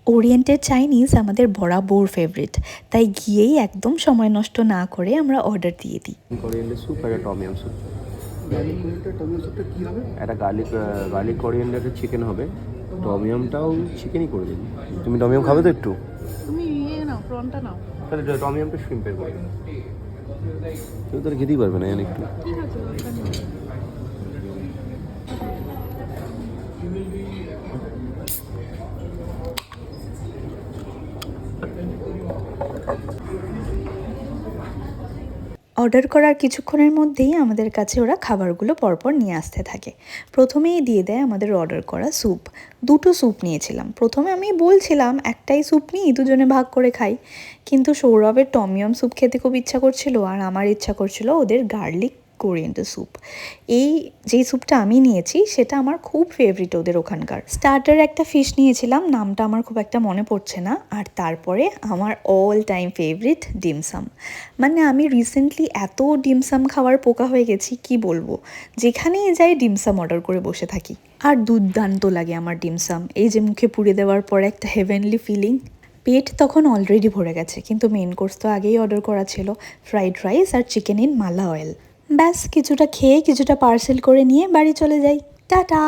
Oriented Chinese আমাদের বরাবর favourite, তাই গিয়েই একদম সময় নষ্ট না করে আমরা অর্ডার দিয়ে দিই। কোরিয়ান্ডার স্যুপ আর tom yum soup. Garlic coriander tomato স্যুপটা কী হবে? একটা গার্লিক কোরিয়ান্ডারের চিকেন হবে, টম ইয়ামটাও চিকেনই করে দিন। তুমি টম ইয়াম খাবে তো একটু? তুমি নাও, প্রনটা নাও। তাহলে টম ইয়ামটা শ্রিম্পের করে দিন। কেউ তাহলে খেতেই পারবে না, একটু। ঠিক আছে, দরকার নেই। অর্ডার করার কিছুক্ষণের মধ্যেই আমাদের কাছে ওরা খাবারগুলো পরপর নিয়ে আসতে থাকে। প্রথমেই দিয়ে দেয় আমাদের অর্ডার করা স্যুপ। দুটো স্যুপ নিয়েছিলাম। প্রথমে আমি বলছিলাম একটাই স্যুপ নিই, দুজনে ভাগ করে খাই, কিন্তু সৌরভের টমিয়াম স্যুপ খেতে খুব ইচ্ছা করছিল আর আমার ইচ্ছা করছিল ওদের গার্লিক কোরিয়ান্ডার স্যুপ। এই যেই স্যুপটা আমি নিয়েছি সেটা আমার খুব ফেভারিট ওদের ওখানকার। স্টার্টার একটা ফিশ নিয়েছিলাম, নামটা আমার খুব একটা মনে পড়ছে না। আর তারপরে আমার অল টাইম ফেভারিট ডিমসাম। মানে আমি রিসেন্টলি এত ডিমসাম খাওয়ার পোকা হয়ে গেছি কি বলবো, যেখানেই যাই ডিমসাম অর্ডার করে বসে থাকি। আর দুর্দান্ত লাগে আমার ডিমসাম। এই যে মুখে পুড়ে দেওয়ার পরে একটা হেভেনলি ফিলিং। পেট তখন অলরেডি ভরে গেছে, কিন্তু মেন কোর্স তো আগেই অর্ডার করা ছিল, ফ্রাইড রাইস আর চিকেন ইন মালা অয়েল। ব্যাস কিছুটা খেয়ে কিছুটা পার্সেল করে নিয়ে বাড়ি চলে যাই। টাটা।